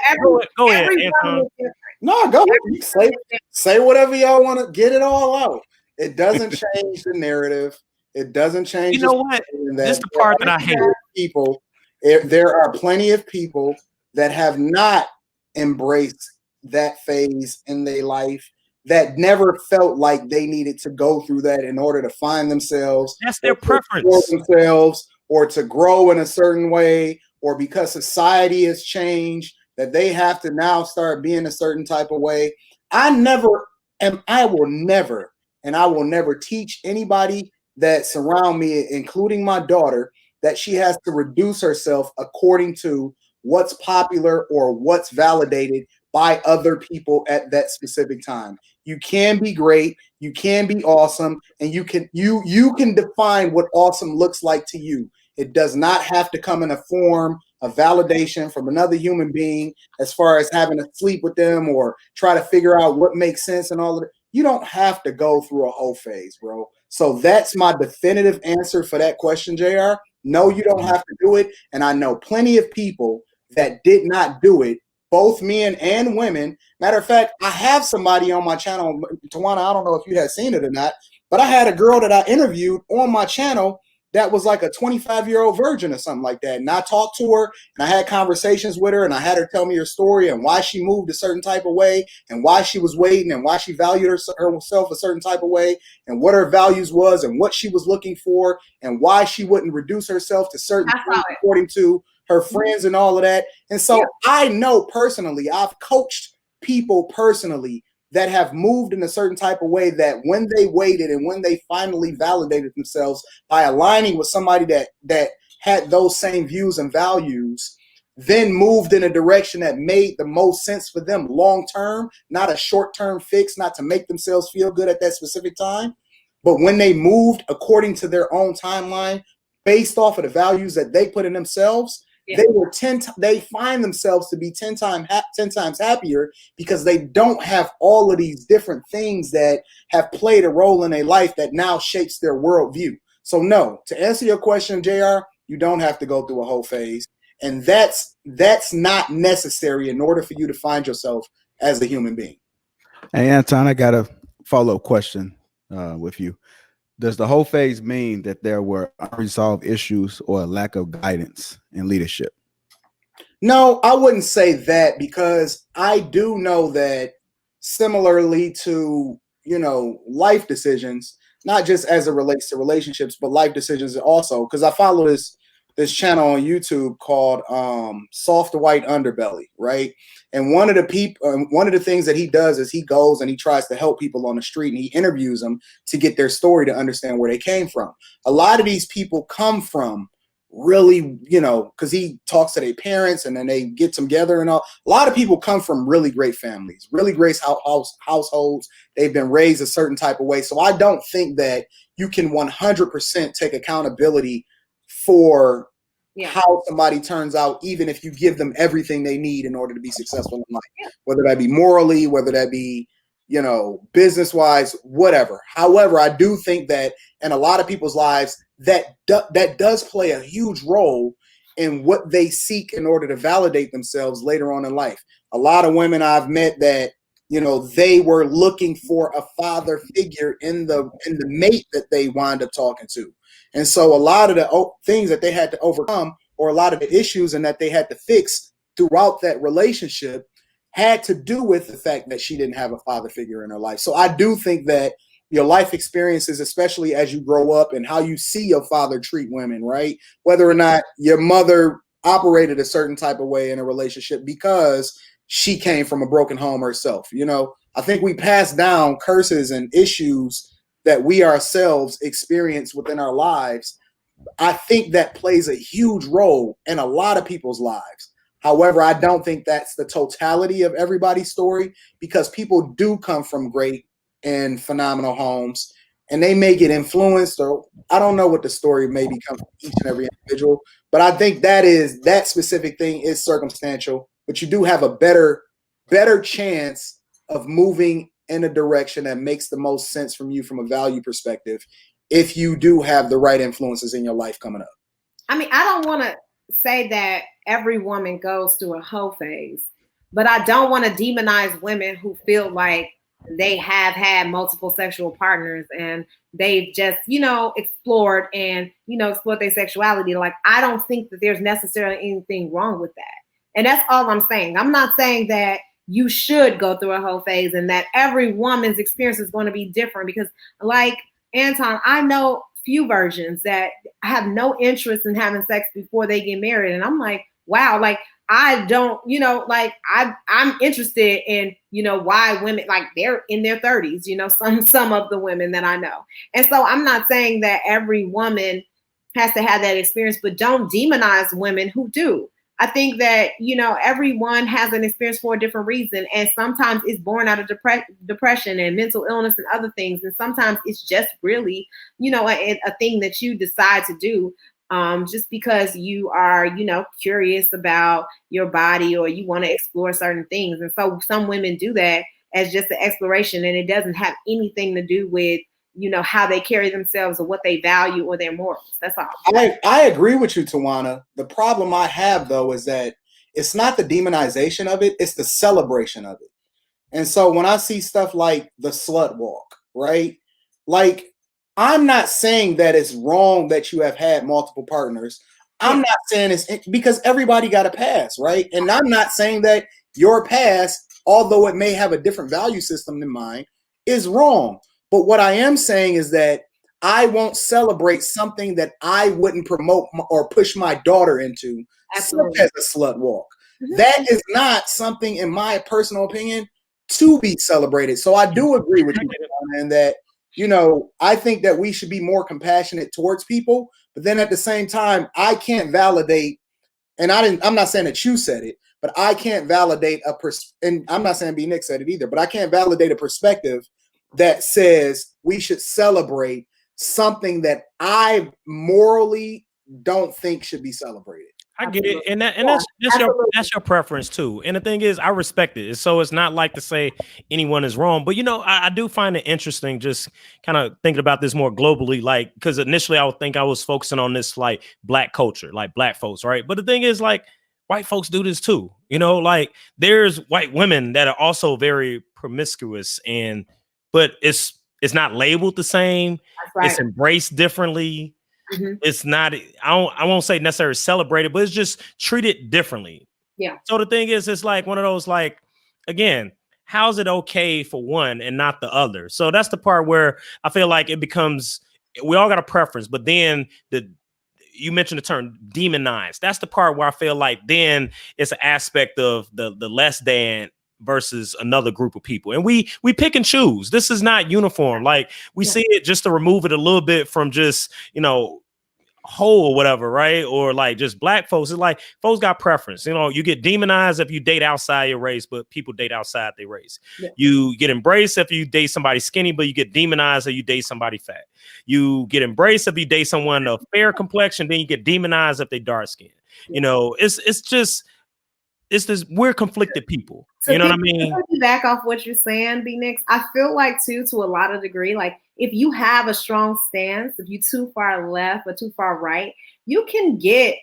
[SPEAKER 3] go ahead,
[SPEAKER 4] every
[SPEAKER 3] Anton.
[SPEAKER 4] woman is different.
[SPEAKER 2] No, go ahead. Say whatever y'all want to. Get it all out. It doesn't change the narrative. It doesn't change.
[SPEAKER 3] You know what? This is the part that I hate.
[SPEAKER 2] People, there are plenty of people that have not embraced that phase in their life, that never felt like they needed to go through that in order to find themselves.
[SPEAKER 3] That's their preference.
[SPEAKER 2] Themselves, or to grow in a certain way, or because society has changed, that they have to now start being a certain type of way. I will never teach anybody that surround me, including my daughter, that she has to reduce herself according to what's popular or what's validated by other people at that specific time. You can be great, you can be awesome, and you can define what awesome looks like to you. It does not have to come in a form of validation from another human being as far as having to sleep with them or try to figure out what makes sense and all of it. You don't have to go through a whole phase, bro. So that's my definitive answer for that question, JR. No, you don't have to do it. And I know plenty of people that did not do it, both men and women. Matter of fact, I have somebody on my channel, Tawana, I don't know if you had seen it or not, but I had a girl that I interviewed on my channel that was like a 25-year-old virgin or something like that. And I talked to her and I had conversations with her and I had her tell me her story and why she moved a certain type of way and why she was waiting and why she valued herself a certain type of way and what her values was and what she was looking for and why she wouldn't reduce herself to certain things according to her friends and all of that. And so I know personally, I've coached people personally that have moved in a certain type of way that when they waited and when they finally validated themselves by aligning with somebody that had those same views and values, then moved in a direction that made the most sense for them long term, not a short term fix, not to make themselves feel good at that specific time. But when they moved according to their own timeline, based off of the values that they put in themselves, they find themselves to be 10 times happier because they don't have all of these different things that have played a role in their life that now shapes their worldview. So no, to answer your question, JR, you don't have to go through a whole phase. And that's not necessary in order for you to find yourself as a human being.
[SPEAKER 1] Hey, Anton, I got a follow-up question with you. Does the whole phase mean that there were unresolved issues or a lack of guidance in leadership?
[SPEAKER 2] No, I wouldn't say that, because I do know that similarly to, life decisions, not just as it relates to relationships, but life decisions also, because I follow this channel on YouTube called Soft White Underbelly, right? And one of the things that he does is he goes and he tries to help people on the street and he interviews them to get their story to understand where they came from. A lot of these people come from really, because he talks to their parents and then they get together and all. A lot of people come from really great families, really great households. They've been raised a certain type of way. So I don't think that you can 100% take accountability for how somebody turns out, even if you give them everything they need in order to be successful in life, whether that be morally, whether that be, business wise, whatever. However, I do think that in a lot of people's lives, that does play a huge role in what they seek in order to validate themselves later on in life. A lot of women I've met that, they were looking for a father figure in the mate that they wind up talking to. And so a lot of the things that they had to overcome, or a lot of the issues and that they had to fix throughout that relationship, had to do with the fact that she didn't have a father figure in her life. So I do think that your life experiences, especially as you grow up and how you see your father treat women, right? Whether or not your mother operated a certain type of way in a relationship because she came from a broken home herself. I think we pass down curses and issues that we ourselves experience within our lives. I think that plays a huge role in a lot of people's lives. However, I don't think that's the totality of everybody's story, because people do come from great and phenomenal homes. and they may get influenced, or I don't know what the story may become for each and every individual, but I think that specific thing is circumstantial, but you do have a better chance of moving in a direction that makes the most sense from you from a value perspective if you do have the right influences in your life coming up.
[SPEAKER 4] I mean, I don't want to say that every woman goes through a hoe phase, but I don't want to demonize women who feel like they have had multiple sexual partners and they've just, explored and, explored their sexuality. Like, I don't think that there's necessarily anything wrong with that. And that's all I'm saying. I'm not saying that you should go through a whole phase and that every woman's experience is going to be different, because like Anton, I know few virgins that have no interest in having sex before they get married. And I'm like, wow, like I don't, like I'm interested in, why women, like they're in their 30s, some of the women that I know. And so I'm not saying that every woman has to have that experience, but don't demonize women who do. I think that, everyone has an experience for a different reason. And sometimes it's born out of depression and mental illness and other things. And sometimes it's just really, a thing that you decide to do just because you are, curious about your body or you want to explore certain things. And so some women do that as just an exploration, and it doesn't have anything to do with, how they carry themselves or what they value or their morals. That's all.
[SPEAKER 2] I agree with you, Tawana. The problem I have, though, is that it's not the demonization of it, it's the celebration of it. And so when I see stuff like the slut walk, right? Like, I'm not saying that it's wrong that you have had multiple partners. I'm not saying it's because everybody got a pass, right? And I'm not saying that your pass, although it may have a different value system than mine, is wrong. But what I am saying is that I won't celebrate something that I wouldn't promote or push my daughter into, such as a slut walk. Mm-hmm. That is not something, in my personal opinion, to be celebrated. So I do agree with you, and that, I think that we should be more compassionate towards people. But then at the same time, I can't validate, and I'm not saying that you said it, but I can't validate and I'm not saying B. Nick said it either, but I can't validate a perspective that says we should celebrate something that I morally don't think should be celebrated.
[SPEAKER 3] I get it, and that's your preference too. And the thing is, I respect it. So it's not like to say anyone is wrong, but I do find it interesting, just kind of thinking about this more globally, like because initially I would think I was focusing on this like black culture, like black folks, right? But the thing is, like white folks do this too. Like there's white women that are also very promiscuous, but it's not labeled the same. Right. It's embraced differently. Mm-hmm. It's not, I won't say necessarily celebrated, but it's just treated differently.
[SPEAKER 4] Yeah.
[SPEAKER 3] So the thing is, it's like one of those, like, again, how's it okay for one and not the other? So that's the part where I feel like it becomes, we all got a preference, but then you mentioned the term demonized. That's the part where I feel like then it's an aspect of the less than versus another group of people. And we pick and choose. This is not uniform. Like we see it just to remove it a little bit from just, whole or whatever, right? Or like just black folks. It's like folks got preference. You get demonized if you date outside your race, but people date outside their race. Yeah. You get embraced if you date somebody skinny, but you get demonized if you date somebody fat. You get embraced if you date someone of fair complexion, then you get demonized if they dark skin. It's this, we're conflicted people. So what I mean?
[SPEAKER 4] Back off what you're saying, B. Nix. I feel like too, to a lot of degree, like if you have a strong stance, if you're too far left or too far right, you can get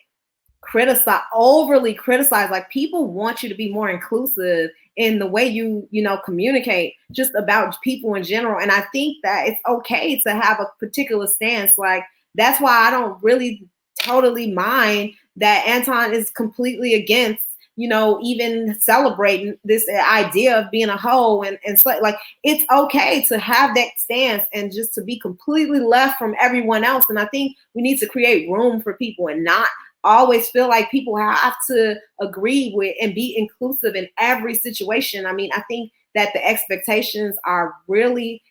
[SPEAKER 4] criticized, overly criticized. Like people want you to be more inclusive in the way you communicate just about people in general. And I think that it's okay to have a particular stance. Like that's why I don't really totally mind that Anton is completely against even celebrating this idea of being a hoe and like it's okay to have that stance and just to be completely left from everyone else. And I think we need to create room for people and not always feel like people have to agree with and be inclusive in every situation. I mean, I think that the expectations are really,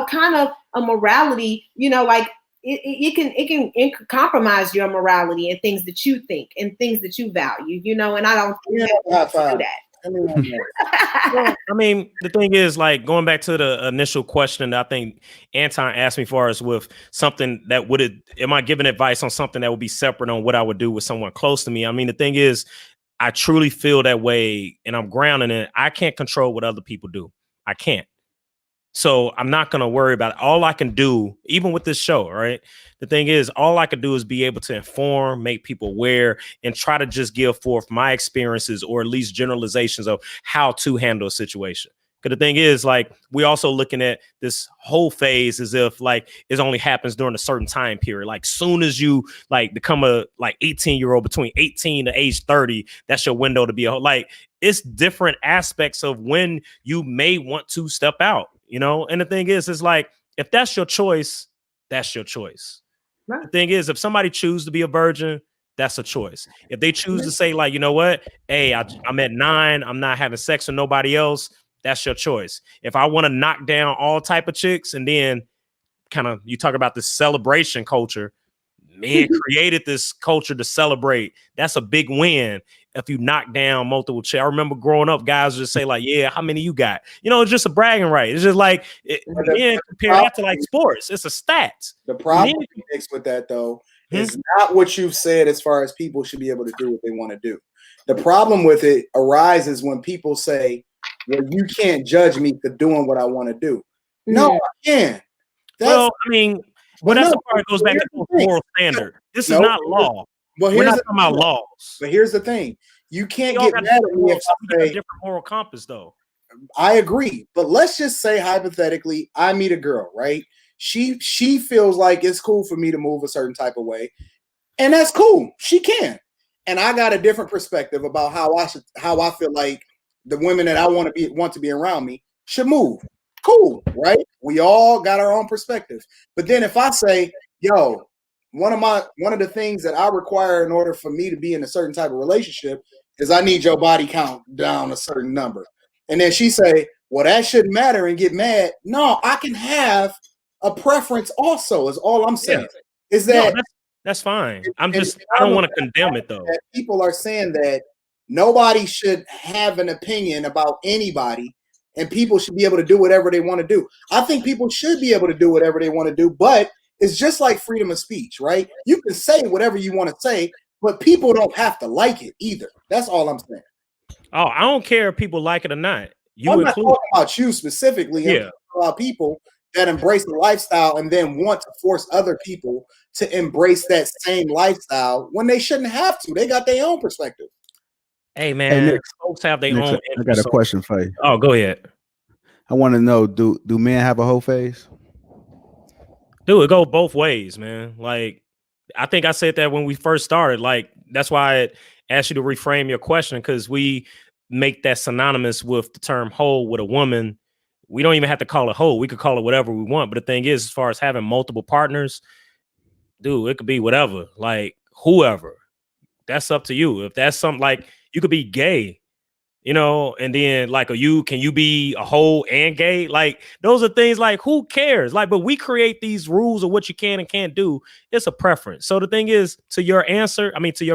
[SPEAKER 4] kind of a morality, like it can compromise your morality and things that you think and things that you value, and I don't think that.
[SPEAKER 2] Give me one more.
[SPEAKER 3] Well, I mean, the thing is, like, going back to the initial question that I think Anton asked me for is with something that am I giving advice on something that would be separate on what I would do with someone close to me? I mean, the thing is, I truly feel that way and I'm grounded in it. I can't control what other people do. I can't. So I'm not going to worry about it. All I can do, even with this show, right? The thing is, all I can do is be able to inform, make people aware, and try to just give forth my experiences or at least generalizations of how to handle a situation. Because the thing is, like, we also looking at this whole phase as if like it only happens during a certain time period. Like soon as you like become a like 18-year-old between 18 to age 30, that's your window to be a like it's different aspects of when you may want to step out. You know, and the thing is, it's like, if that's your choice, that's your choice. Right. The thing is, if somebody chooses to be a virgin, that's a choice. If they choose to say, like, you know what, hey, I'm at 9, I'm not having sex with nobody else, that's your choice. If I want to knock down all type of chicks and then kind of, you talk about this celebration culture, man created this culture to celebrate. That's a big win. If you knock down multiple chicks. I remember growing up, guys would just say like, yeah, how many you got? You know, it's just a bragging right. It's just like, compare that to like sports. It's a stats.
[SPEAKER 2] The problem with that though is not what you've said as far as people should be able to do what they want to do. The problem with it arises when people say, well, you can't judge me for doing what I want to do. No, I can.
[SPEAKER 3] Well, I mean, well, that's the part that goes back to the moral standard. This is not law.
[SPEAKER 2] Well,
[SPEAKER 3] we're not talking about laws.
[SPEAKER 2] But here's the thing: you can't get mad at me if I say a
[SPEAKER 3] different moral compass, though.
[SPEAKER 2] I agree, but let's just say hypothetically, I meet a girl, right? She feels like it's cool for me to move a certain type of way, and that's cool. She can, and I got a different perspective about how I feel like the women that I want to be around me should move. Cool, right? We all got our own perspectives. But then if I say, yo, one of the things that I require in order for me to be in a certain type of relationship is I need your body count down a certain number. And then she say, well, that shouldn't matter and get mad. No, I can have a preference also, is all I'm saying. Yeah. Is that
[SPEAKER 3] that's fine. I don't want to condemn it though.
[SPEAKER 2] People are saying that nobody should have an opinion about anybody. And people should be able to do whatever they want to do. I think people should be able to do whatever they want to do, but it's just like freedom of speech, right? You can say whatever you want to say, but people don't have to like it either. That's all I'm saying.
[SPEAKER 3] Oh, I don't care if people like it or not.
[SPEAKER 2] I'm not talking about you specifically. I'm talking about people that embrace the lifestyle and then want to force other people to embrace that same lifestyle when they shouldn't have to. They got their own perspective.
[SPEAKER 3] Hey man, Nick, folks have their own.
[SPEAKER 1] I got a question for you.
[SPEAKER 3] Oh, go ahead.
[SPEAKER 1] I want to know: do men have a whole phase?
[SPEAKER 3] Dude, it goes both ways, man. Like, I think I said that when we first started. Like, that's why I asked you to reframe your question, because we make that synonymous with the term "hoe" with a woman. We don't even have to call it hoe. We could call it whatever we want. But the thing is, as far as having multiple partners, dude, it could be whatever. Like whoever. That's up to you. If that's something like. You could be gay, you know, and then like, can you be a hoe and gay? Like, those are things like, who cares? Like, but we create these rules of what you can and can't do. It's a preference. So the thing is, to your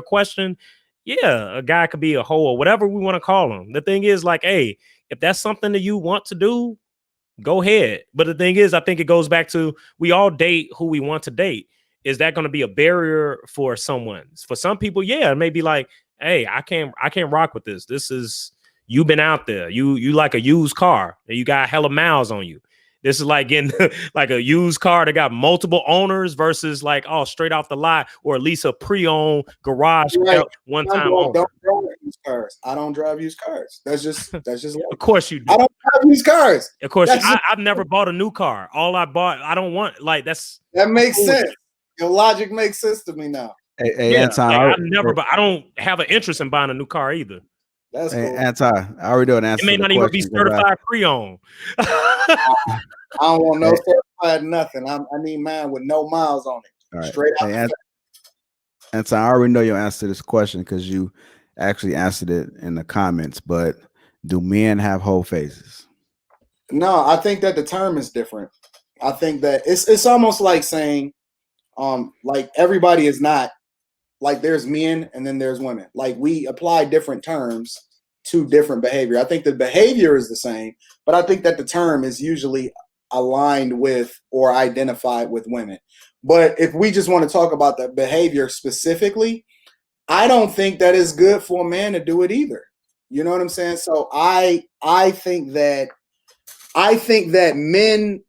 [SPEAKER 3] question, yeah, a guy could be a hoe or whatever we want to call him. The thing is like, hey, if that's something that you want to do, go ahead. But the thing is, I think it goes back to, we all date who we want to date. Is that going to be a barrier for someone? For some people, yeah, it may be like, hey, I can't rock with this. This is, you've been out there. You like a used car and you got hella miles on you. This is like getting like a used car that got multiple owners versus like, oh, straight off the lot, or at least a pre-owned garage one time.
[SPEAKER 2] Don't drive used cars. I don't drive used cars. That's just
[SPEAKER 3] of course you do.
[SPEAKER 2] I don't drive used cars.
[SPEAKER 3] Of course, I've never bought a new car. All I bought, I don't want, like,
[SPEAKER 2] that makes sense. Your logic makes sense to me now.
[SPEAKER 1] Hey, Anton,
[SPEAKER 3] I don't have an interest in buying a new car either.
[SPEAKER 2] That's cool.
[SPEAKER 1] Anton, I already know an answer.
[SPEAKER 3] It may not even be certified pre-owned.
[SPEAKER 2] I don't want no certified nothing. I need mine with no miles on it.
[SPEAKER 1] All right.
[SPEAKER 2] Straight out.
[SPEAKER 1] Anton, I already know your answer to this question because you actually answered it in the comments. But do men have whole phases?
[SPEAKER 2] No, I think that the term is different. I think that it's almost like saying, like everybody is not. Like there's men and then there's women. Like we apply different terms two different behavior. I think the behavior is the same, but I think that the term is usually aligned with or identified with women. But if we just want to talk about the behavior specifically, I don't think that it's good for a man to do it either. You know what I'm saying? So I think that men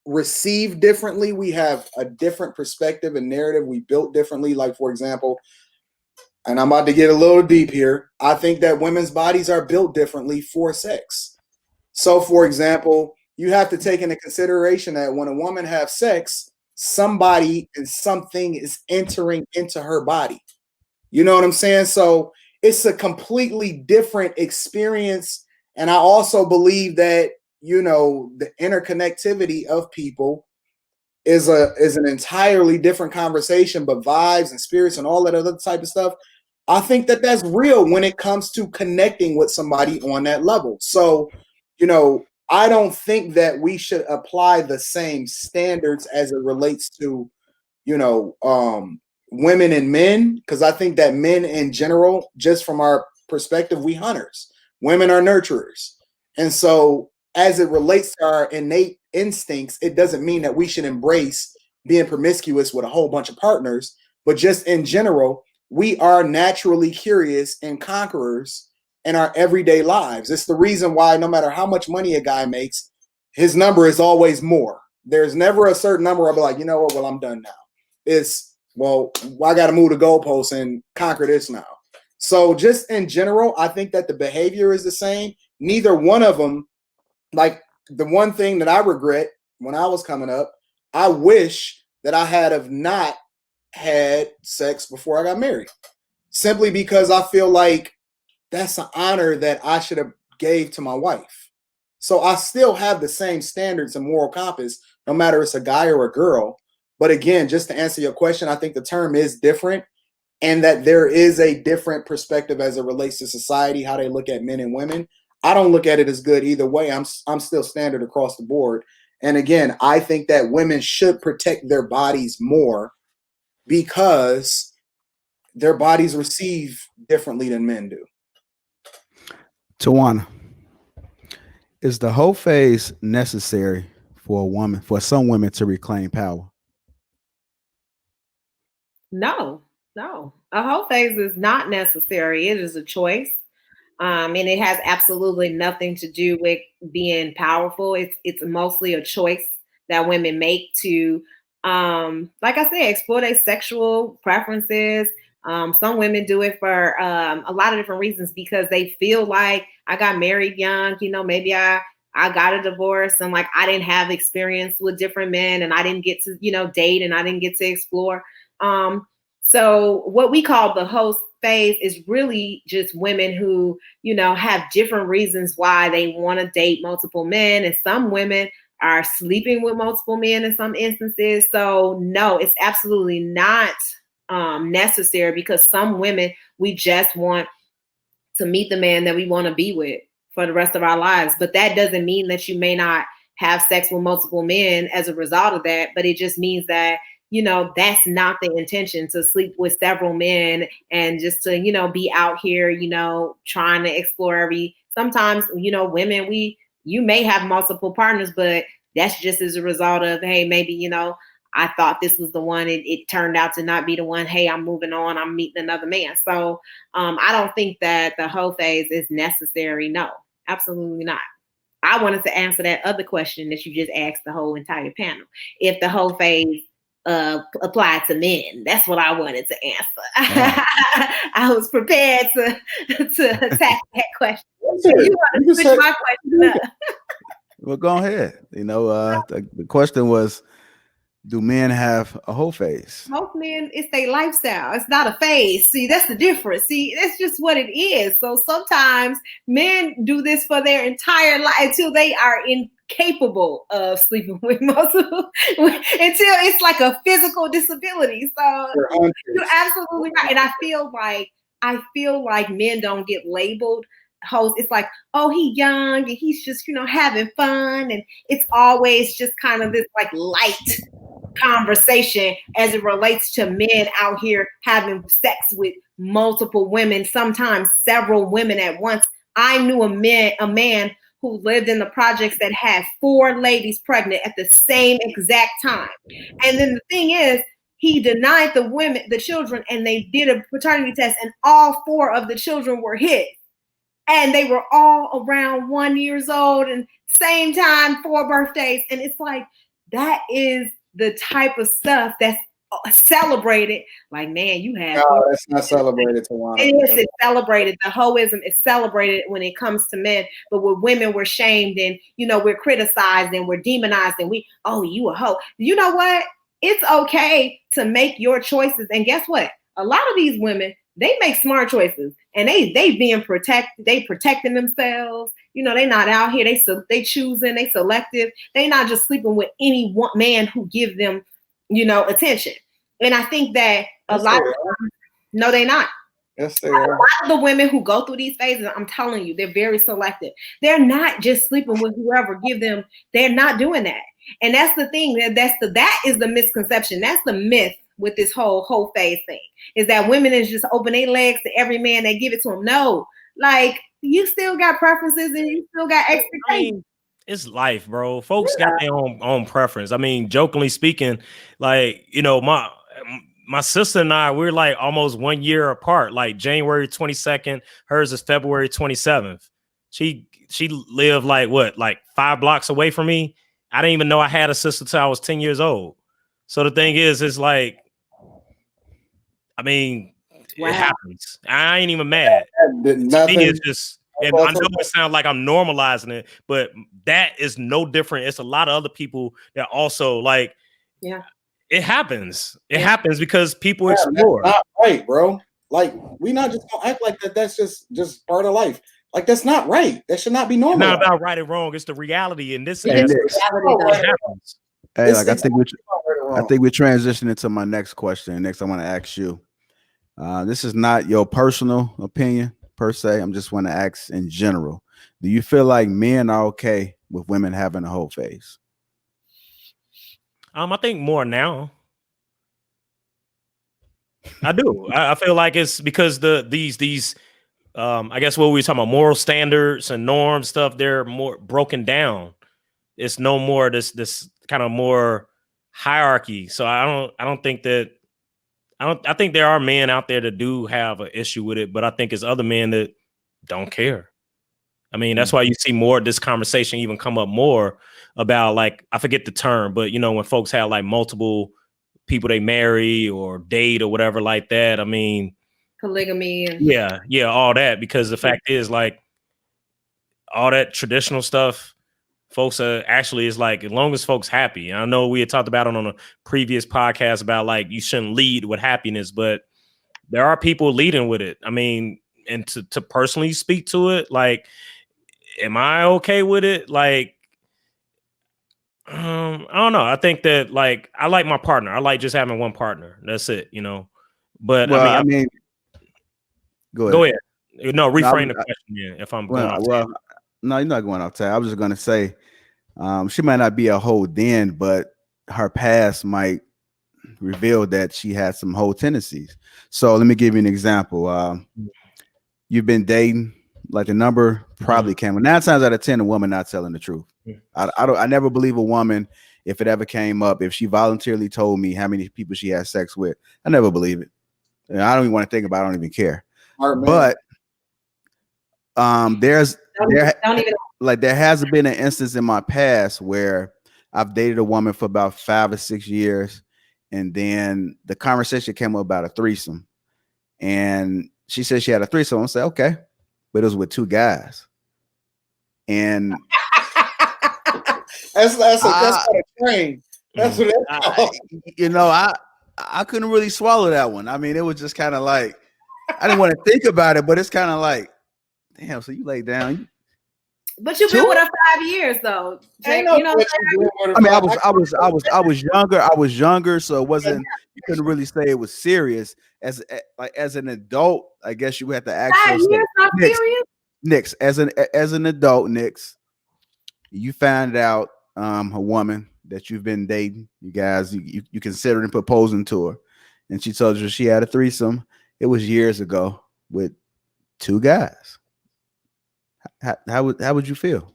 [SPEAKER 2] receive differently. We have a different perspective and narrative. We built differently. Like, for example, and I'm about to get a little deep here, I think that women's bodies are built differently for sex. So, for example, you have to take into consideration that when a woman has sex, somebody and something is entering into her body. You know what I'm saying? So it's a completely different experience. And I also believe that, you know, the interconnectivity of people is an entirely different conversation, but vibes and spirits and all that other type of stuff, I think that that's real when it comes to connecting with somebody on that level. So, you know, I don't think that we should apply the same standards as it relates to, you know, women and men, because I think that men in general, just from our perspective, we hunters. Women are nurturers. And so as it relates to our innate instincts, it doesn't mean that we should embrace being promiscuous with a whole bunch of partners, but just in general, we are naturally curious and conquerors in our everyday lives. It's the reason why no matter how much money a guy makes, his number is always more. There's never a certain number I'll be like, you know what, well, I'm done now. It's, well, I got to move the goalposts and conquer this now. So just in general, I think that the behavior is the same. Neither one of them, like the one thing that I regret when I was coming up, I wish that I had have not had sex before I got married, simply because I feel like that's an honor that I should have gave to my wife. So I still have the same standards and moral compass, no matter it's a guy or a girl. But again, just to answer your question, I think the term is different and that there is a different perspective as it relates to society, how they look at men and women. I don't look at it as good either way. I'm still standard across the board. And again, I think that women should protect their bodies more because their bodies receive differently than men do.
[SPEAKER 1] Tawana, is the whole phase necessary for a woman, for some women to reclaim power?
[SPEAKER 4] No. A whole phase is not necessary. It is a choice. And it has absolutely nothing to do with being powerful. It's mostly a choice that women make to, like I said, explore their sexual preferences. Some women do it for a lot of different reasons because they feel like I got married young, you know, maybe I got a divorce and like I didn't have experience with different men and I didn't get to, you know, date and I didn't get to explore. So what we call the host phase is really just women who, you know, have different reasons why they want to date multiple men. And some women are sleeping with multiple men in some instances. So no, it's absolutely not necessary because some women, we just want to meet the man that we want to be with for the rest of our lives. But that doesn't mean that you may not have sex with multiple men as a result of that. But it just means that, you know, that's not the intention, to sleep with several men and just to, you know, be out here, you know, trying to explore sometimes, you know, women, you may have multiple partners, but that's just as a result of, hey, maybe, you know, I thought this was the one. It turned out to not be the one. Hey, I'm moving on. I'm meeting another man. So I don't think that the whole phase is necessary. No, absolutely not. I wanted to answer that other question that you just asked the whole entire panel. If the whole phase applied to men. That's what I wanted to answer. I was prepared to attack that question. So you want to switch my question up.
[SPEAKER 1] Well, go ahead. You know, the question was, do men have a whole phase?
[SPEAKER 4] Most men, it's their lifestyle. It's not a phase. See, that's the difference. See, that's just what it is. So sometimes men do this for their entire life until they are incapable of sleeping with multiple, until it's like a physical disability. So you're absolutely right. And I feel like men don't get labeled hoes. It's like, oh, he's young and he's just, you know, having fun. And it's always just kind of this like light conversation as it relates to men out here having sex with multiple women, sometimes several women at once. I knew a man who lived in the projects that had 4 ladies pregnant at the same exact time. And then the thing is, he denied the children, and they did a paternity test, and all 4 of the children were his. And they were all around 1 year old and same time, 4 birthdays. And it's like, that is the type of stuff that's celebrated. Like, man, you have.
[SPEAKER 2] No, that's not celebrated, Tawana.
[SPEAKER 4] It's celebrated. The hoism is celebrated when it comes to men, but with women, we're shamed and we're criticized and we're demonized and you a hoe. You know what? It's okay to make your choices. And guess what? A lot of these women, they make smart choices, and they being protected. They protecting themselves. They not out here. They choosing. They selective. They not just sleeping with any one man who give them, attention. And I think that a lot of them, no, they not.
[SPEAKER 2] Yes, they are.
[SPEAKER 4] A lot of the women who go through these phases, I'm telling you, they're very selective. They're not just sleeping with whoever give them. They're not doing that. And that's the thing. That is the misconception. That's the myth with this whole phase thing, is that women is just open their legs to every man they give it to them. No, like, you still got preferences and you still got expectations.
[SPEAKER 3] It's life, bro. Folks got their own preference. I mean, jokingly speaking, like, my sister and I, we're like almost 1 year apart, like January 22nd. Hers is February 27th. She lived like 5 blocks away from me. I didn't even know I had a sister till I was 10 years old. So the thing is, it's like, I mean, It happens. I ain't even mad.
[SPEAKER 2] Nothing.
[SPEAKER 3] It's just, and I know it sounds like I'm normalizing it, but that is no different. It's a lot of other people that also it happens. It happens because people explore.
[SPEAKER 2] That's not right, bro. Like, we not just gonna act like that. That's just part of life. Like, that's not right. That should not be normal.
[SPEAKER 3] It's not about right or wrong. It's the reality in this.
[SPEAKER 1] Hey,
[SPEAKER 3] It happens.
[SPEAKER 1] Hey, like, I think we're transitioning to my next question. Next, I want to ask you. This is not your personal opinion per se. I'm just want to ask in general. Do you feel like men are okay with women having a whole phase?
[SPEAKER 3] I think more now. I do. I feel like it's because these I guess what we were talking about, moral standards and norms stuff, they're more broken down. It's no more this kind of more hierarchy. So I think there are men out there that do have an issue with it, but I think it's other men that don't care. I mean, that's why you see more of this conversation even come up more about, like, I forget the term, but when folks have like multiple people they marry or date or whatever like that. I mean,
[SPEAKER 4] polygamy and
[SPEAKER 3] yeah, all that, because the fact is, like, all that traditional stuff, folks actually is like, as long as folks happy. And I know we had talked about it on a previous podcast about, like, you shouldn't lead with happiness, but there are people leading with it. I mean, and to personally speak to it, like, am I okay with it? Like, I don't know. I think that, like, I like my partner. I like just having one partner. That's it, But
[SPEAKER 1] well,
[SPEAKER 3] I mean, go ahead. No, reframe the question. If I'm going off.
[SPEAKER 1] No, you're not going off time. I was just going to say, she might not be a hoe then, but her past might reveal that she has some hoe tendencies. So let me give you an example. You've been dating, like, the number probably came. 9 times out of 10, a woman not telling the truth. I never believe a woman, if it ever came up, if she voluntarily told me how many people she had sex with, I never believe it. And I don't even want to think about it. I don't even care. But there has been an instance in my past where I've dated a woman for about 5 or 6 years, and then the conversation came up about a threesome, and she said she had a threesome. I said, okay, but it was with 2 guys, and
[SPEAKER 2] that's a train. That's what
[SPEAKER 1] I couldn't really swallow that one. I mean, it was just kind of like, I didn't want to think about it, but it's kind of like, damn, so you laid down.
[SPEAKER 4] But you've been with her 5 years, though. Jake,
[SPEAKER 1] I mean, I was younger, so it wasn't. You couldn't really say it was serious. As an adult, I guess you had to ask
[SPEAKER 4] 5 years, not serious.
[SPEAKER 1] Nix, as an adult, Nix, you find out a woman that you've been dating. You guys, you considering proposing to her, and she told you she had a threesome. It was years ago with 2 guys. how would you feel?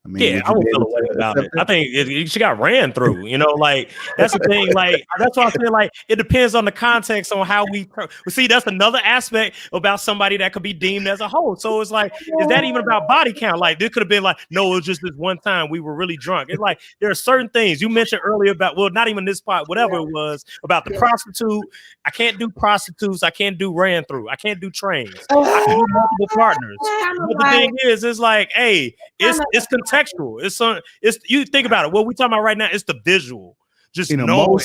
[SPEAKER 1] I mean,
[SPEAKER 3] Yeah,
[SPEAKER 1] would
[SPEAKER 3] I
[SPEAKER 1] you
[SPEAKER 3] would
[SPEAKER 1] be
[SPEAKER 3] feel
[SPEAKER 1] able
[SPEAKER 3] a way
[SPEAKER 1] to
[SPEAKER 3] about it.
[SPEAKER 1] accept
[SPEAKER 3] I think she got ran through, like that's the thing. Like that's why I feel like it depends on the context on how we see. That's another aspect about somebody that could be deemed as a whole. So it's like, is that even about body count? Like this could have been like, no, it was just this one time we were really drunk. It's like there are certain things you mentioned earlier about, well, not even this part, whatever it was about the prostitute. I can't do prostitutes. I can't do ran through. I can't do trains. I can do multiple partners. But the thing is, it's like, hey, it's contextual. It's you think about it. What we talking about right now is the visual. Just knowing.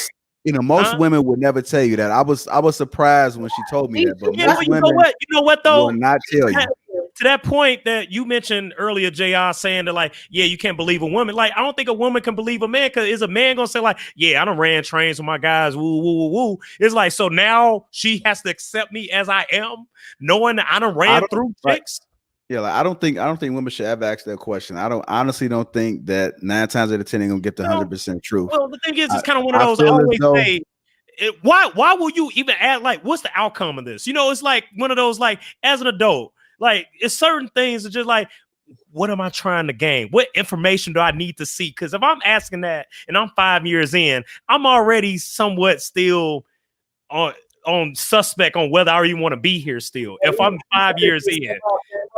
[SPEAKER 1] Most women would never tell you that. I was surprised when she told me that, but most women
[SPEAKER 3] you know what though?
[SPEAKER 1] will not tell you.
[SPEAKER 3] To that point that you mentioned earlier, JR, saying that like, yeah, you can't believe a woman. Like, I don't think a woman can believe a man, because is a man gonna say like, yeah, I done ran trains with my guys, woo, woo, woo, woo. It's like, so now she has to accept me as I am, knowing that I done ran through chicks.
[SPEAKER 1] Yeah, like I don't think women should ever ask that question. I honestly don't think that 9 times out of 10 they're gonna get the 100% truth.
[SPEAKER 3] Well, the thing is, it's kind of one of those. I always say, why will you even add, like, what's the outcome of this? It's like one of those, like, as an adult, like, it's certain things that just like, what am I trying to gain? What information do I need to see? Because if I'm asking that and I'm 5 years in, I'm already somewhat still on suspect on whether I even want to be here still. If I'm 5 years in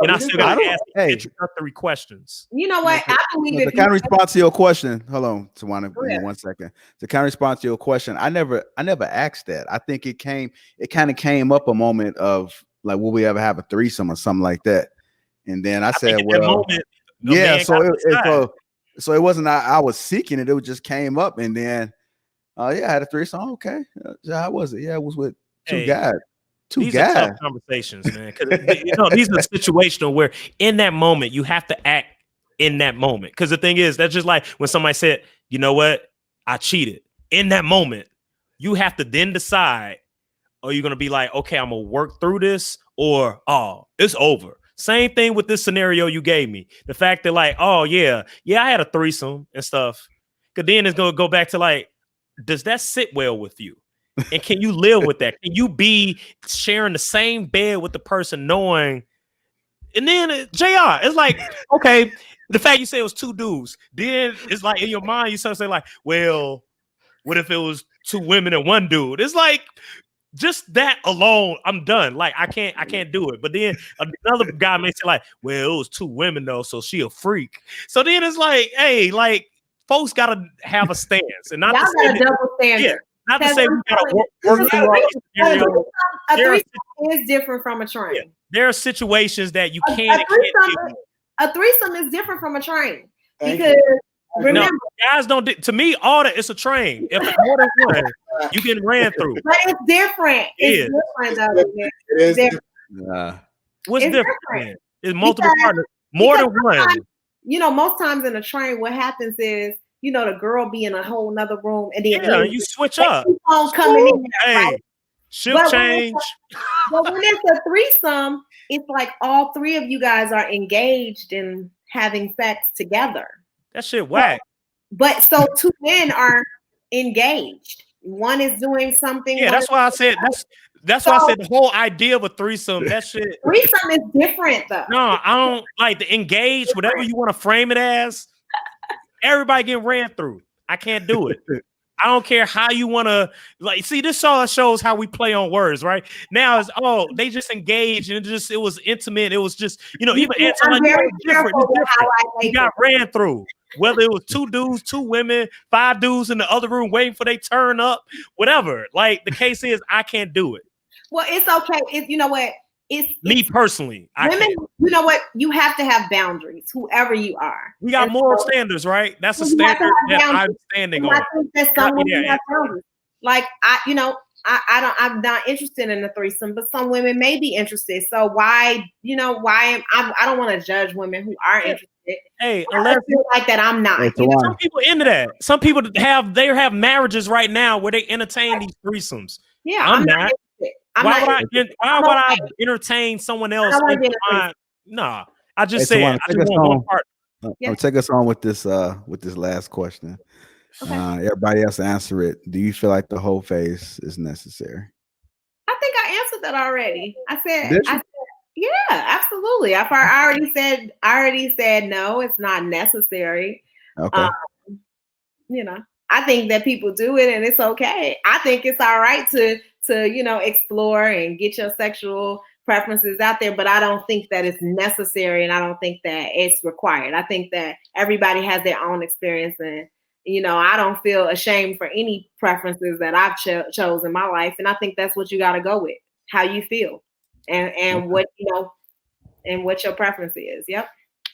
[SPEAKER 3] and I still got to ask introductory questions.
[SPEAKER 4] You know what? I believe
[SPEAKER 1] the kind of response to your question. Hold on, Tawana, 1 second. The kind of response to your question, I never asked that. I think it kind of came up a moment of like, will we ever have a threesome or something like that? And then I said, well, yeah. So it wasn't I was seeking it. It just came up, and then yeah, I had a threesome. Okay, how was it? Yeah, it was with two guys.
[SPEAKER 3] These are tough conversations, man. Because these are situational where in that moment you have to act in that moment. Because the thing is, that's just like when somebody said, you know what, I cheated. In that moment, you have to then decide, are you gonna be like, okay, I'm gonna work through this, or it's over. Same thing with this scenario you gave me. The fact that like, oh yeah, I had a threesome and stuff. Because then it's gonna go back to like, does that sit well with you? And can you live with that? Can you be sharing the same bed with the person knowing? And then JR, it's like, okay, the fact you say it was 2 dudes, then it's like in your mind, you start to say like, well, what if it was 2 women and 1 dude? It's like, just that alone, I'm done. Like, I can't do it. But then another guy may say like, well, it was 2 women though, so she a freak. So then it's like, hey, like, folks gotta have a stance, and not to say
[SPEAKER 4] a double standard.
[SPEAKER 3] Yeah, not to say we gotta work through all these scenarios.
[SPEAKER 4] A threesome is different from a train.
[SPEAKER 3] Yeah, there are situations that you can't.
[SPEAKER 4] A threesome is different from a train because remember,
[SPEAKER 3] guys don't. To me, all that it's a train. If it's more than one, you getting ran through.
[SPEAKER 4] But it's different. It's different, though. It's different.
[SPEAKER 3] What's different? It's multiple partners, more than one.
[SPEAKER 4] Most times in a train, what happens is, the girl be in a whole nother room, and then
[SPEAKER 3] you switch up.
[SPEAKER 4] On coming in there, right?
[SPEAKER 3] Shift change.
[SPEAKER 4] But when it's a threesome, it's like all 3 of you guys are engaged in having sex together.
[SPEAKER 3] That shit whack.
[SPEAKER 4] But so 2 men are engaged. One is doing something.
[SPEAKER 3] Yeah, that's why I said that's why I said the whole idea of a threesome. That shit.
[SPEAKER 4] Threesome is different though.
[SPEAKER 3] No, I don't like the engage, whatever you want to frame it as. Everybody getting ran through. I can't do it. I don't care how you want to like. See, this all shows how we play on words, right? Now it's they just engaged and it was intimate. It was just even answer like different. You got ran through. Whether it was 2 dudes, 2 women, 5 dudes in the other room waiting for they turn up, whatever. Like the case is, I can't do it.
[SPEAKER 4] Well, it's okay. You know what? It's
[SPEAKER 3] me personally.
[SPEAKER 4] Women, you know what? You have to have boundaries, whoever you are.
[SPEAKER 3] We got moral standards, right? That's a standard that I'm standing on.
[SPEAKER 4] I think that some women have boundaries. Like I'm not interested in a threesome, but some women may be interested. So why I don't want to judge women who are interested.
[SPEAKER 3] Hey, unless
[SPEAKER 4] I feel like that I'm not.
[SPEAKER 3] Some people into that. Some people have marriages right now where they entertain these threesomes.
[SPEAKER 4] Yeah,
[SPEAKER 3] I'm not. Why would I entertain someone else? Nah, I just said I just want one part.
[SPEAKER 1] Take us on with this last question. Okay. Everybody else answer it. Do you feel like the whole phase is necessary?
[SPEAKER 4] I think I answered that already. I said Yeah, absolutely. I already said no, it's not necessary.
[SPEAKER 1] Okay.
[SPEAKER 4] I think that people do it and it's okay. I think it's all right to explore and get your sexual preferences out there, but I don't think that it's necessary and I don't think that it's required. I think that everybody has their own experience, and I don't feel ashamed for any preferences that I've chose in my life, and I think that's what you got to go with, how you feel and what and what your preference is. Yep.